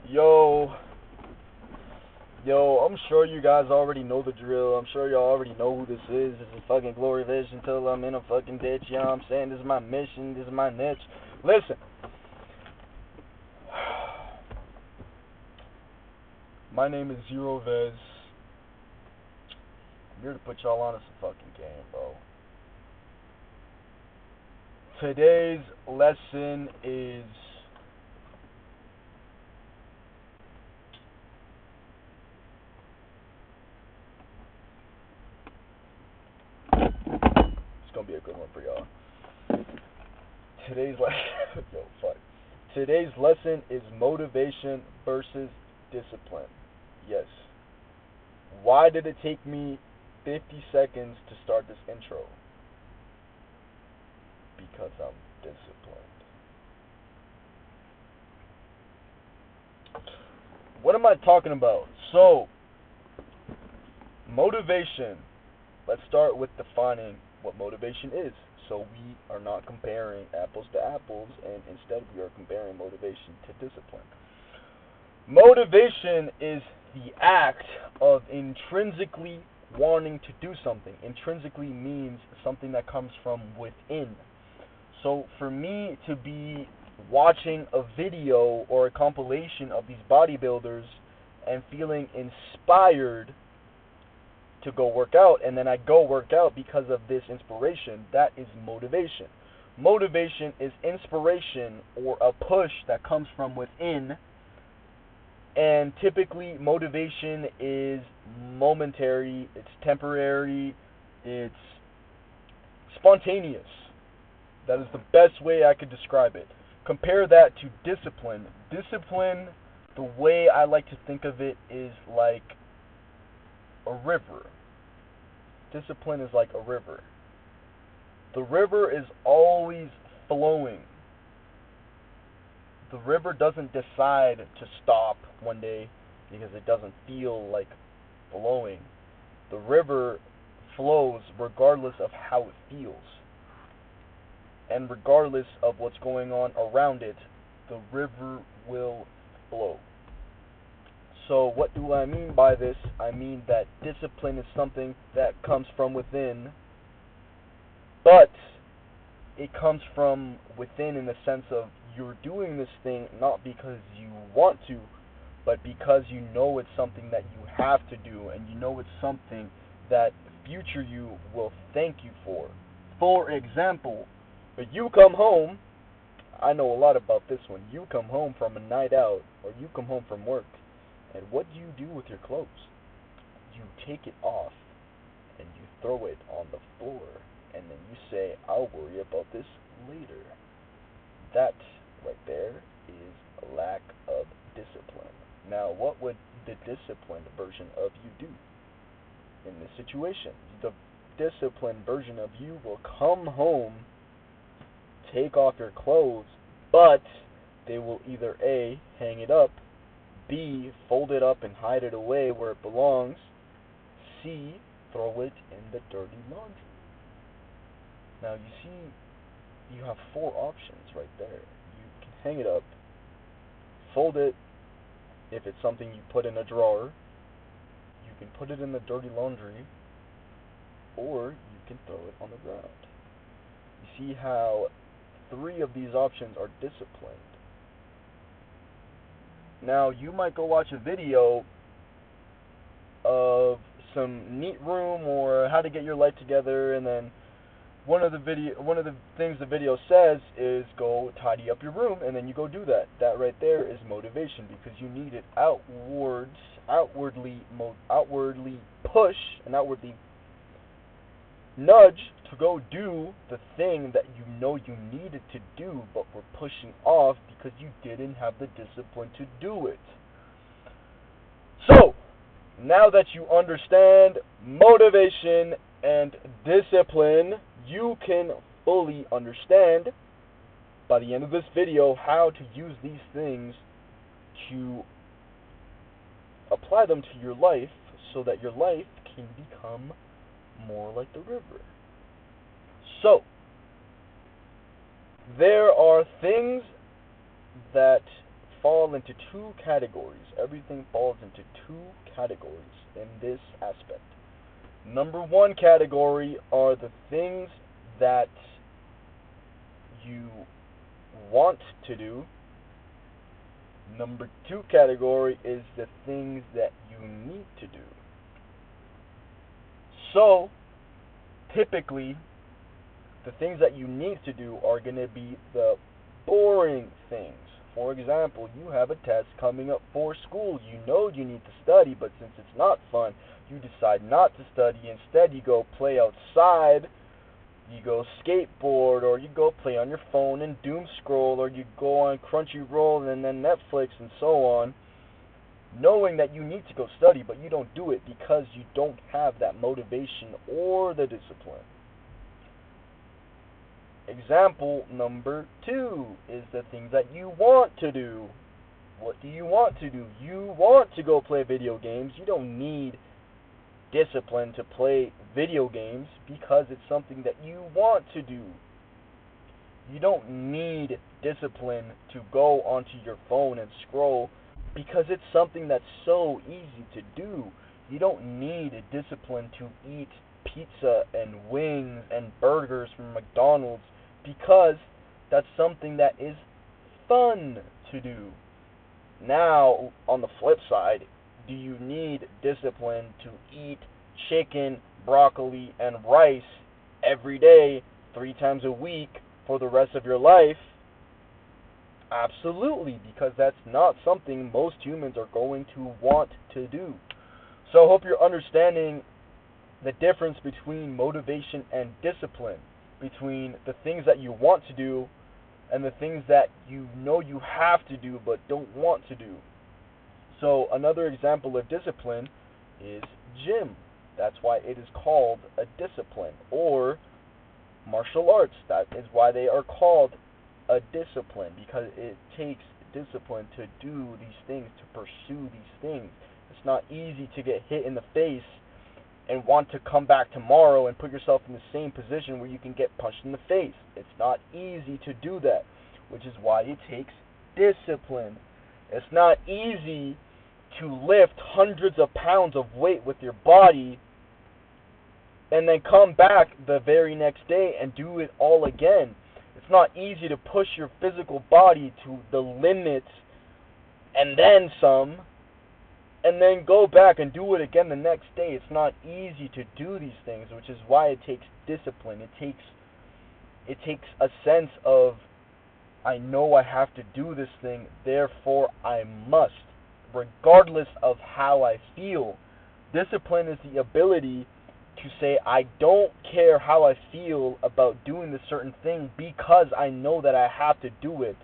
Yo, I'm sure you guys already know the drill. I'm sure y'all already know who this is. This is fucking Glory Vision until I'm in a fucking ditch. You know what I'm saying? This is my mission. This is my niche. Listen. My name is Zero Vez. I'm here to put y'all on some fucking game, bro. Today's lesson is it's gonna be a good one for y'all. Today's lesson, yo, fuck. Today's lesson is motivation versus discipline. Yes. Why did it take me 50 seconds to start this intro? Because I'm disciplined. What am I talking about? So, motivation. Let's start with defining what motivation is. So we are not comparing apples to apples, and instead we are comparing motivation to discipline. Motivation is the act of intrinsically wanting to do something. Intrinsically means something that comes from within. So for me to be watching a video or a compilation of these bodybuilders and feeling inspired to go work out, and then I go work out because of this inspiration, that is motivation. Motivation is inspiration or a push that comes from within, and typically motivation is momentary, it's temporary, it's spontaneous. That is the best way I could describe it. Compare that to discipline. Discipline, the way I like to think of it, is like a river. Discipline is like a river. The river is always flowing. The river doesn't decide to stop one day because it doesn't feel like flowing. The river flows regardless of how it feels. And regardless of what's going on around it, the river will flow. So what do I mean by this? I mean that discipline is something that comes from within, but it comes from within in the sense of you're doing this thing not because you want to, but because you know it's something that you have to do, and you know it's something that future you will thank you for. For example, if you come home, I know a lot about this one, you come home from a night out, or you come home from work, and what do with your clothes? You take it off, and you throw it on the floor, and then you say, I'll worry about this later. That right there is a lack of discipline. Now, what would the disciplined version of you do in this situation? The disciplined version of you will come home, take off your clothes, but they will either A, hang it up, B, fold it up and hide it away where it belongs, C, throw it in the dirty laundry. Now you see, you have four options right there. You can hang it up, fold it if it's something you put in a drawer, you can put it in the dirty laundry, or you can throw it on the ground. You see how three of these options are disciplined. Now you might go watch a video of some neat room or how to get your life together, and then one of the things the video says is go tidy up your room, and then you go do that. That right there is motivation, because you need it outwardly push and outwardly nudge to go do the thing that you know you needed to do but were pushing off because you didn't have the discipline to do it. So, now that you understand motivation and discipline, you can fully understand by the end of this video how to use these things to apply them to your life so that your life can become more like the river. So, there are things that fall into two categories. Everything falls into two categories in this aspect. Number one category are the things that you want to do. Number two category is the things that you need to do. So, typically, the things that you need to do are going to be the boring things. For example, you have a test coming up for school. You know you need to study, but since it's not fun, you decide not to study. Instead, you go play outside, you go skateboard, or you go play on your phone and doom scroll, or you go on Crunchyroll and then Netflix and so on, knowing that you need to go study, but you don't do it because you don't have that motivation or the discipline. Example number two is the things that you want to do. What do you want to do? You want to go play video games. You don't need discipline to play video games because it's something that you want to do. You don't need discipline to go onto your phone and scroll because it's something that's so easy to do. You don't need discipline to eat pizza and wings and burgers from McDonald's because that's something that is fun to do. Now, on the flip side, do you need discipline to eat chicken, broccoli, and rice every day, 3 times a week for the rest of your life? Absolutely, because that's not something most humans are going to want to do. So I hope you're understanding the difference between motivation and discipline, between the things that you want to do and the things that you know you have to do but don't want to do. So another example of discipline is gym. That's why it is called a discipline. Or martial arts. That is why they are called a discipline, because it takes discipline to do these things, to pursue these things. It's not easy to get hit in the face and want to come back tomorrow and put yourself in the same position where you can get punched in the face. It's not easy to do that, which is why it takes discipline. It's not easy to lift hundreds of pounds of weight with your body and then come back the very next day and do it all again. It's not easy to push your physical body to the limits and then some, and then go back and do it again the next day. It's not easy to do these things, which is why it takes discipline. It takes a sense of, I know I have to do this thing, therefore I must, regardless of how I feel. Discipline is the ability to say, I don't care how I feel about doing this certain thing because I know that I have to do it.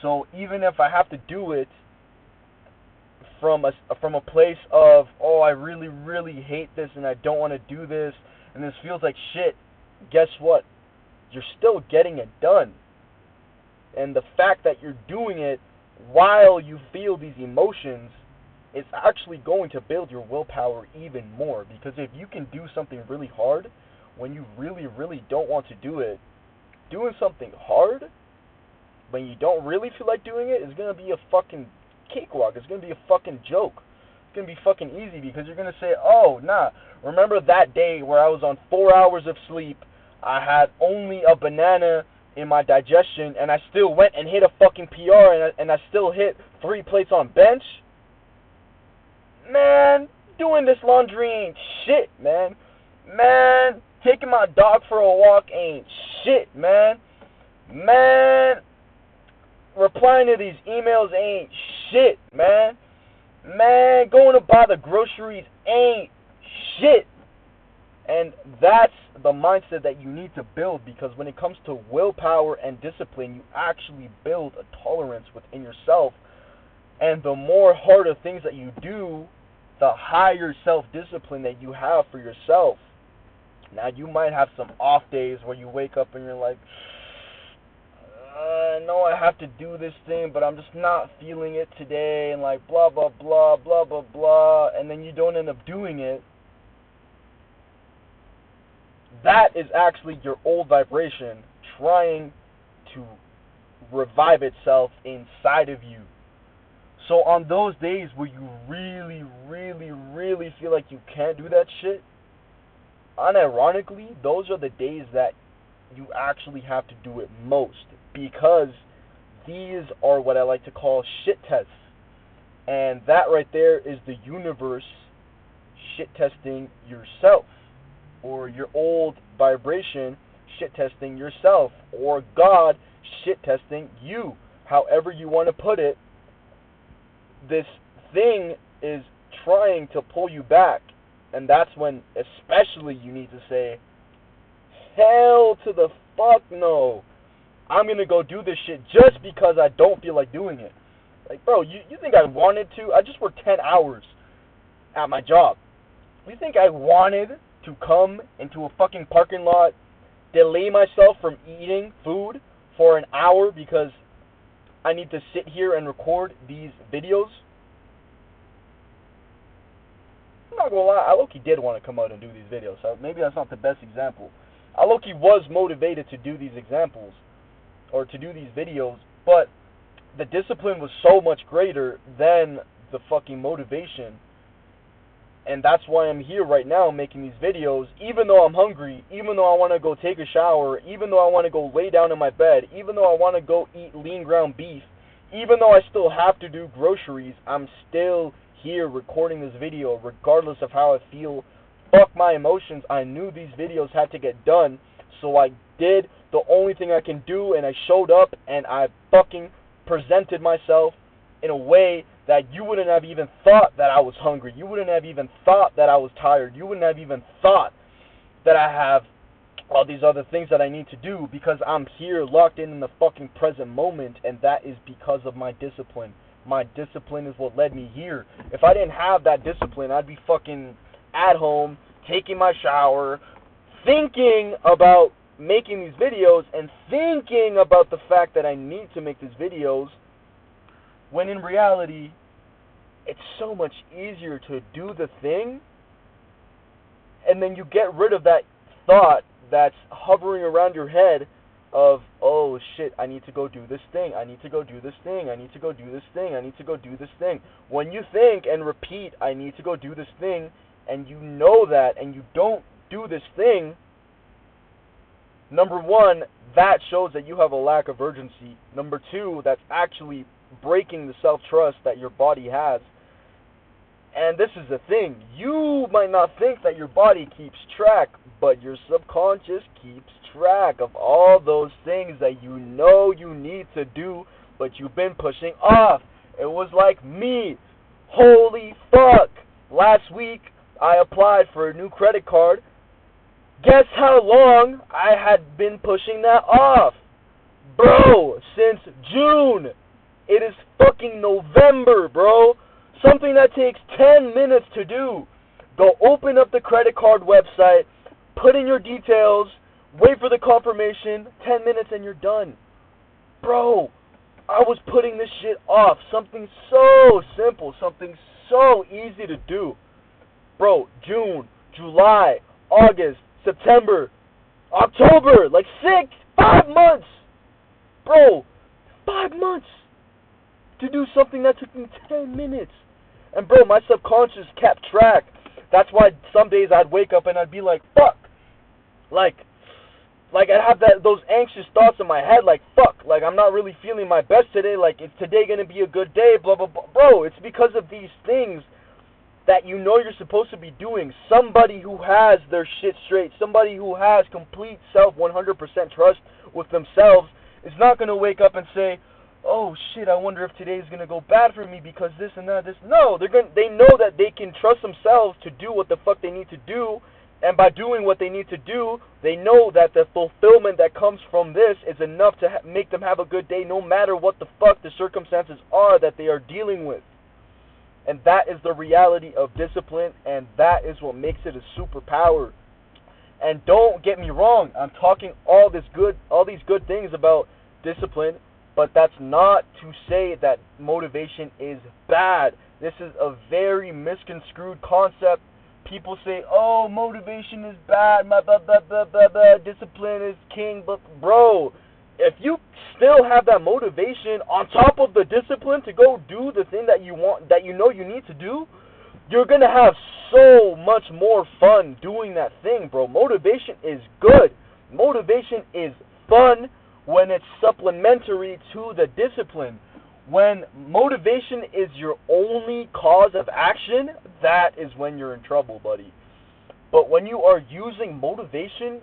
So even if I have to do it from a place of, oh, I really, really hate this and I don't want to do this and this feels like shit, guess what? You're still getting it done. And the fact that you're doing it while you feel these emotions is actually going to build your willpower even more. Because if you can do something really hard when you really, really don't want to do it, doing something hard when you don't really feel like doing it is going to be a fucking cakewalk. It's going to be a fucking joke. It's going to be fucking easy because you're going to say, oh, nah, remember that day where I was on 4 hours of sleep, I had only a banana in my digestion, and I still went and hit a fucking PR, and I still hit 3 plates on bench? Man, doing this laundry ain't shit, man. Man, taking my dog for a walk ain't shit, man. Man, replying to these emails ain't shit, man. Man, going to buy the groceries ain't shit. And that's the mindset that you need to build, because when it comes to willpower and discipline, you actually build a tolerance within yourself. And the more harder things that you do, the higher self-discipline that you have for yourself. Now, you might have some off days where you wake up and you're like, I know I have to do this thing, but I'm just not feeling it today, and like blah, blah, blah, blah, blah, blah, and then you don't end up doing it. That is actually your old vibration trying to revive itself inside of you. So on those days where you really, really, really feel like you can't do that shit, unironically, those are the days that you actually have to do it most, because these are what I like to call shit tests. And that right there is the universe shit testing yourself, or your old vibration shit testing yourself, or God shit testing you. However you want to put it, this thing is trying to pull you back. And that's when especially you need to say, hell to the fuck no. I'm going to go do this shit just because I don't feel like doing it. Like, bro, you think I wanted to? I just worked 10 hours at my job. You think I wanted to come into a fucking parking lot, delay myself from eating food for an hour because I need to sit here and record these videos? I'm not gonna lie, I low-key did want to come out and do these videos, so maybe that's not the best example. I low-key was motivated to do these examples, or to do these videos, but the discipline was so much greater than the fucking motivation. And that's why I'm here right now making these videos, even though I'm hungry, even though I want to go take a shower, even though I want to go lay down in my bed, even though I want to go eat lean ground beef, even though I still have to do groceries, I'm still here recording this video regardless of how I feel. Fuck my emotions. I knew these videos had to get done, so I did the only thing I can do, and I showed up and I fucking presented myself in a way that you wouldn't have even thought that I was hungry. You wouldn't have even thought that I was tired. You wouldn't have even thought that I have all these other things that I need to do, because I'm here locked in the fucking present moment, and that is because of my discipline. My discipline is what led me here. If I didn't have that discipline, I'd be fucking at home, taking my shower, thinking about making these videos, and thinking about the fact that I need to make these videos, when in reality, it's so much easier to do the thing, and then you get rid of that thought that's hovering around your head of, oh shit, I need to go do this thing, I need to go do this thing, I need to go do this thing, I need to go do this thing. When you think and repeat, I need to go do this thing, and you know that, and you don't do this thing, number one, that shows that you have a lack of urgency. Number two, that's actually breaking the self-trust that your body has. And this is the thing, you might not think that your body keeps track, but your subconscious keeps track of all those things that you know you need to do, but you've been pushing off. It was like me. Holy fuck. Last week, I applied for a new credit card. Guess how long I had been pushing that off? Bro, since June. It is fucking November, bro. Something that takes 10 minutes to do. Go open up the credit card website, put in your details, wait for the confirmation, 10 minutes and you're done. Bro, I was putting this shit off. Something so simple, something so easy to do. Bro, June, July, August, September, October, like 5 months. Bro, 5 months to do something that took me 10 minutes. And bro, my subconscious kept track. That's why some days I'd wake up and I'd be like, fuck. Like I'd have those anxious thoughts in my head, like, fuck, like, I'm not really feeling my best today, like, is today going to be a good day, blah, blah, blah. Bro, it's because of these things that you know you're supposed to be doing. Somebody who has their shit straight, somebody who has complete self 100% trust with themselves is not going to wake up and say, oh shit, I wonder if today's going to go bad for me because this and that, this. No, they know that they can trust themselves to do what the fuck they need to do, and by doing what they need to do, they know that the fulfillment that comes from this is enough to make them have a good day no matter what the fuck the circumstances are that they are dealing with. And that is the reality of discipline, and that is what makes it a superpower. And don't get me wrong, I'm talking all these good things about discipline, but that's not to say that motivation is bad. This is a very misconstrued concept. People say, oh, motivation is bad, blah, blah, blah, blah, blah, blah, discipline is king. But bro, if you still have that motivation on top of the discipline to go do the thing that you want, that you know you need to do, you're going to have so much more fun doing that thing, bro. Motivation is good. Motivation is fun when it's supplementary to the discipline. When motivation is your only cause of action, that is when you're in trouble, buddy. But when you are using motivation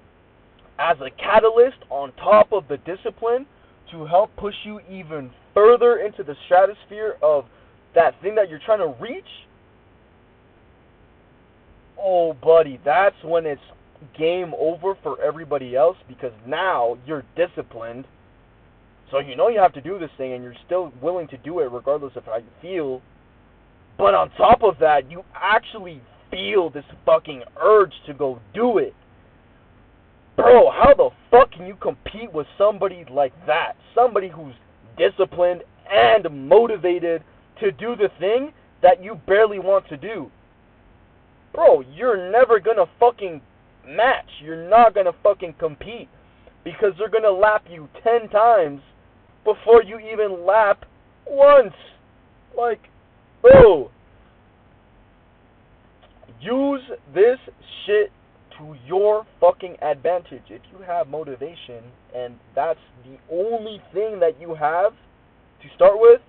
as a catalyst on top of the discipline to help push you even further into the stratosphere of that thing that you're trying to reach, oh, buddy, that's when it's game over for everybody else, because now you're disciplined. So you know you have to do this thing, and you're still willing to do it regardless of how you feel. But on top of that, you actually feel this fucking urge to go do it. Bro, how the fuck can you compete with somebody like that? Somebody who's disciplined and motivated to do the thing that you barely want to do. Bro, you're never gonna fucking match. You're not gonna fucking compete, because they're gonna lap you 10 times before you even lap once. Like, bro, use this shit to your fucking advantage. If you have motivation and that's the only thing that you have to start with,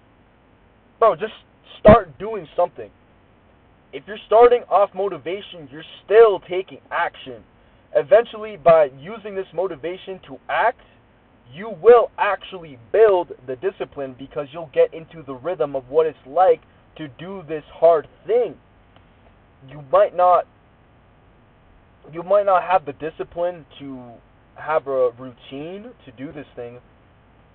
bro, just start doing something. If you're starting off motivation, you're still taking action. Eventually, by using this motivation to act, you will actually build the discipline, because you'll get into the rhythm of what it's like to do this hard thing. You might not have the discipline to have a routine to do this thing,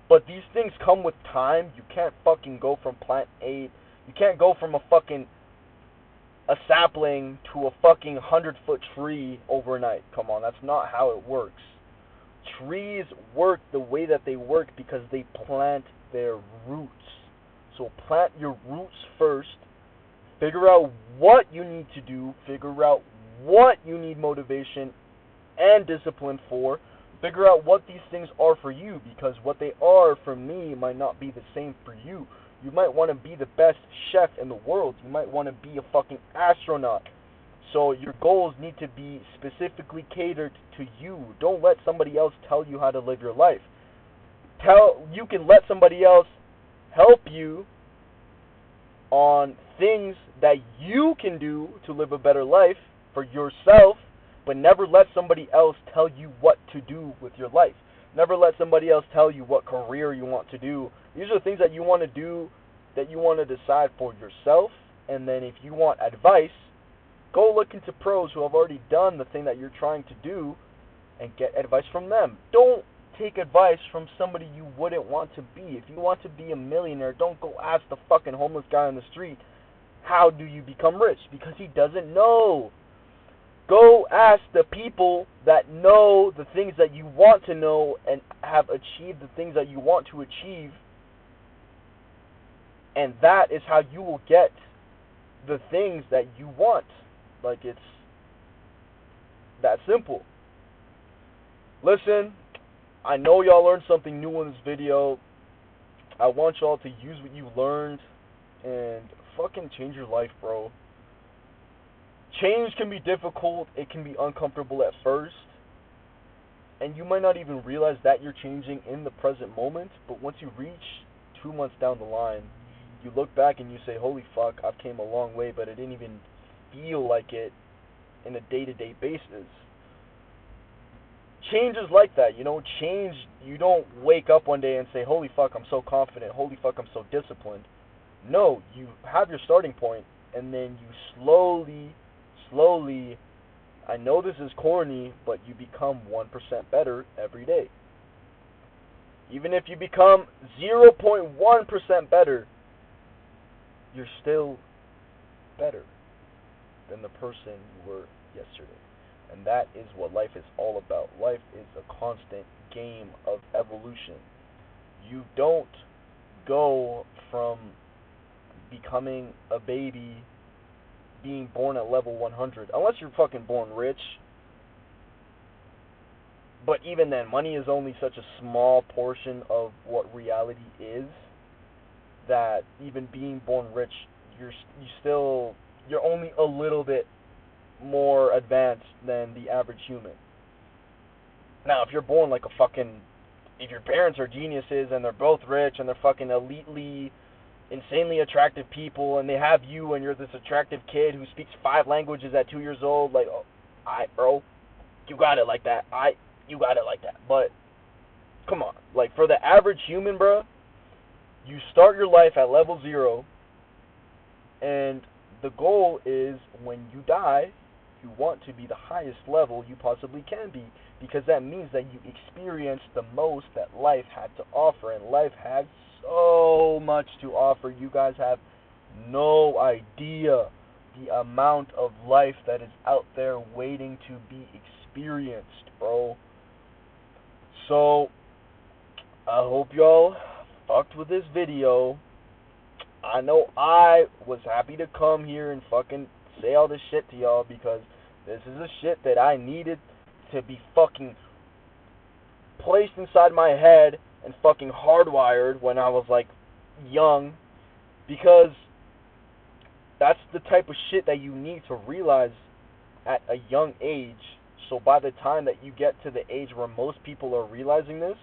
but these things come with time. You can't fucking go from plant A. You can't go from a sapling to a fucking 100-foot tree overnight. Come on, that's not how it works. Trees work the way that they work because they plant their roots. So plant your roots first. Figure out what you need to do. Figure out what you need motivation and discipline for. Figure out what these things are for you, because what they are for me might not be the same for you. You might want to be the best chef in the world. You might want to be a fucking astronaut. So your goals need to be specifically catered to you. Don't let somebody else tell you how to live your life. You can let somebody else help you on things that you can do to live a better life for yourself, but never let somebody else tell you what to do with your life. Never let somebody else tell you what career you want to do. These are things that you want to do, that you want to decide for yourself. And then if you want advice, go look into pros who have already done the thing that you're trying to do and get advice from them. Don't take advice from somebody you wouldn't want to be. If you want to be a millionaire, don't go ask the fucking homeless guy on the street, how do you become rich? Because he doesn't know. Go ask the people that know the things that you want to know and have achieved the things that you want to achieve. And that is how you will get the things that you want. Like, it's that simple. Listen, I know y'all learned something new in this video. I want y'all to use what you learned and fucking change your life, bro. Change can be difficult. It can be uncomfortable at first. And you might not even realize that you're changing in the present moment. But once you reach 2 months down the line, you look back and you say, holy fuck, I've came a long way, but I didn't even feel like it in a day-to-day basis. Change is like that, you know. Change, you don't wake up one day and say, holy fuck, I'm so confident, holy fuck, I'm so disciplined. No, you have your starting point, and then you slowly, I know this is corny, but you become 1% better every day. Even if you become 0.1% better, you're still better than the person you were yesterday. And that is what life is all about. Life is a constant game of evolution. You don't go from becoming a baby, being born at level 100, unless you're fucking born rich. But even then, money is only such a small portion of what reality is, that even being born rich, you're only a little bit more advanced than the average human. Now, if you're born like a fucking, if your parents are geniuses and they're both rich and they're fucking elitely, insanely attractive people, and they have you and you're this attractive kid who speaks 5 languages at 2 years old, like, oh, bro, you got it like that. You got it like that. But come on, like for the average human, bro, you start your life at level 0, and the goal is when you die, you want to be the highest level you possibly can be, because that means that you experienced the most that life had to offer, and life has so much to offer. You guys have no idea the amount of life that is out there waiting to be experienced, bro. So, I hope y'all fucked with this video. I know I was happy to come here and fucking say all this shit to y'all, because this is a shit that I needed to be fucking placed inside my head and fucking hardwired when I was like young, because that's the type of shit that you need to realize at a young age. So by the time that you get to the age where most people are realizing this,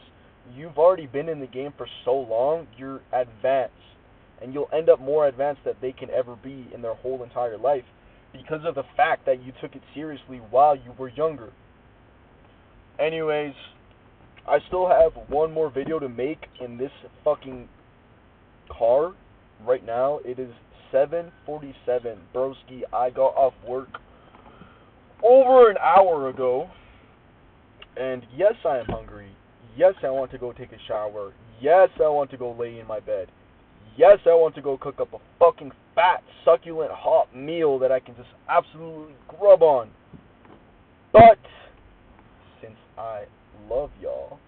you've already been in the game for so long, you're advanced. And you'll end up more advanced than they can ever be in their whole entire life, because of the fact that you took it seriously while you were younger. Anyways, I still have one more video to make in this fucking car right now. It is 7:47. Broski, I got off work over an hour ago, and yes, I am hungry. Yes, I want to go take a shower. Yes, I want to go lay in my bed. Yes, I want to go cook up a fucking fat, succulent, hot meal that I can just absolutely grub on. But since I love y'all,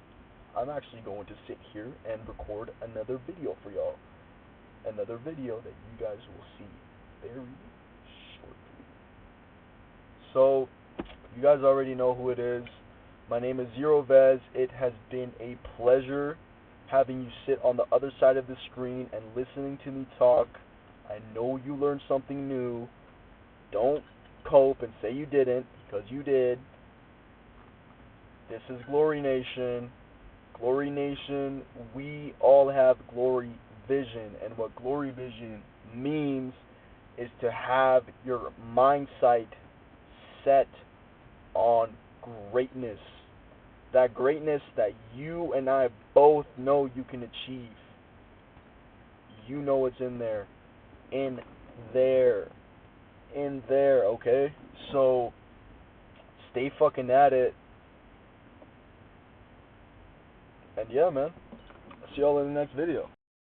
I'm actually going to sit here and record another video for y'all. Another video that you guys will see very shortly. So, you guys already know who it is. My name is Zero Vez. It has been a pleasure having you sit on the other side of the screen and listening to me talk. I know you learned something new. Don't cope and say you didn't, because you did. This is Glory Nation. Glory Nation, we all have glory vision, and what glory vision means is to have your mind sight set on greatness. That greatness that you and I both know you can achieve. You know it's in there. In there. In there, okay? So, stay fucking at it. And yeah, man. See y'all in the next video.